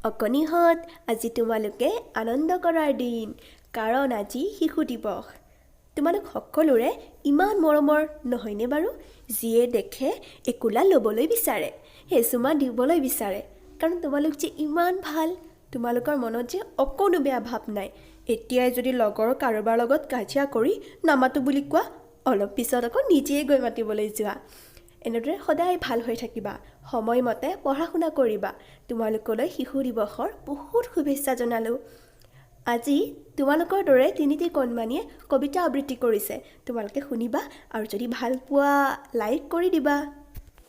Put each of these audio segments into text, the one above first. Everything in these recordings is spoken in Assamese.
অকণিহঁত, আজি তোমালোকে আনন্দ কৰাৰ দিন, কাৰণ আজি শিশু দিৱস। তোমালোক সকলোৰে ইমান মৰমৰ নহয়নে বাৰু? যিয়ে দেখে একোলা ল'বলৈ বিচাৰে, এচুমা দিবলৈ বিচাৰে, কাৰণ তোমালোক যে ইমান ভাল, তোমালোকৰ মনত যে অকণো বেয়া ভাৱ নাই। এতিয়াই যদি লগৰ কাৰোবাৰ লগত কাজিয়া কৰি নামাতো বুলি কোৱা, অলপ পিছত আকৌ নিজেই গৈ মাতিবলৈ যোৱা। এনেদৰে সদায় ভাল হৈ থাকিবা, সময়মতে পঢ়া শুনা কৰিবা। তোমালোকলৈ শিশু দিৱসৰ বহুত শুভেচ্ছা জনালোঁ। আজি তোমালোকৰ দৰে তিনিটি কণমানিয়ে কবিতা আবৃত্তি কৰিছে, তোমালোকে শুনিবা আৰু যদি ভাল পোৱা লাইক কৰি দিবা।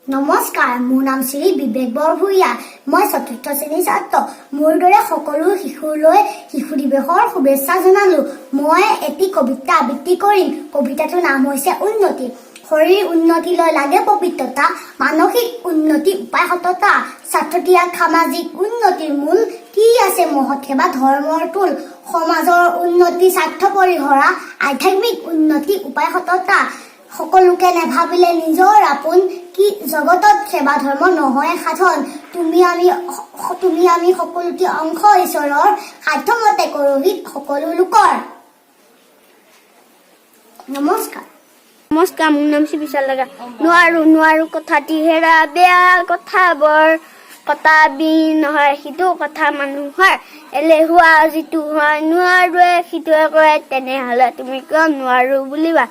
নমস্কাৰ, মোৰ নাম শ্ৰী বিবেক বৰভূঞা। মই ৪ৰ্থ শ্ৰেণীৰ ছাত্ৰ। মোৰ দৰে সকলো শিশুলৈ শিশু দিৱসৰ শুভেচ্ছা জনালোঁ। মই এটি কবিতা আবৃত্তি কৰিম। কবিতাটোৰ নাম হৈছে উন্নতি। শৰীৰ উন্নতিলৈ লাগে পবিত্ৰতা, মানসিক উন্নতি উপায় সততা, স্বাৰ্থত্যাগ সামাজিক উন্নতিৰ মূল, কি আছে মহৎ সেৱা ধৰ্মৰ টোল, সমাজৰ উন্নতি স্বাৰ্থ পৰিহৰা, আধ্যাত্মিক উন্নতি উপায় সততা, সকলোকে নেভাবিলে নিজৰ আপোন, কি জগতত সেৱা ধৰ্ম নহয় সাধন, তুমি আমি সকলোটি অংশ ঈশ্বৰৰ, সাধ্যমতে কৰোঁ হিত সকলো লোকৰ। নমস্কাৰ। নমস্কাৰ, মোৰ নাম শ্ৰী লগা। নোৱাৰো কথাটি হেৰা, বেয়া কথাবোৰ কটাবি নহয়, সিটো কথা মানুহৰ এলেহুৱা যিটো হয়, নোৱাৰোৱে সিটোৱে কৰে, তেনেহ'লে তুমি কিয় নোৱাৰো বুলিবা।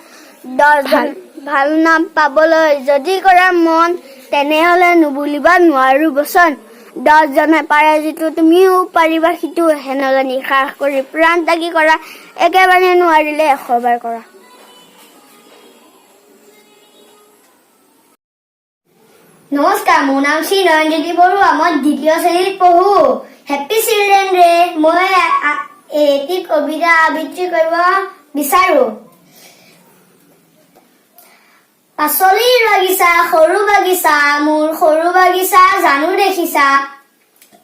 10জন ভাল নাম পাবলৈ যদি কৰা মন, তেনেহ'লে নুবুলিবা নোৱাৰো বচন। 10জনে পাৰে যিটো তুমিও পাৰিবা সিটো, হেনজানি সাহস কৰি প্ৰাণ ত্যাগি কৰা, একেবাৰে নোৱাৰিলে 100বাৰ কৰা। নমস্কাৰ, মোৰ নাম শ্ৰী নয়নজ্যোতি বৰুৱা। মই 2য় শ্ৰেণীত পঢ়োঁ। Happy children day. মই এটি কবিতা আবৃত্তি কৰিব বিচাৰোঁ। পাচলিৰ বাগিচা, সৰু বাগিচা, মোৰ সৰু বাগিচা জানো দেখিছা,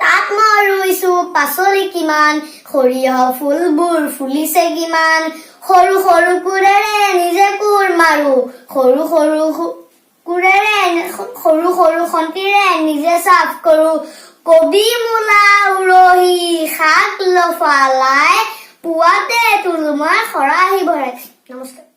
তাত মই ৰুইছো পাচলি কিমান, সৰিয়হ ফুলবোৰ ফুলিছে কিমান, সৰু সৰু কোৰেৰে নিজে কোৰ মাৰো, সৰু সৰু খন্তিৰে নিজে চাফ কৰো, কবি মূলা উৰহি শাক লফা লাই, পুৱাতে তোলো মই খৰাহি ভৰাই। নমস্কাৰ।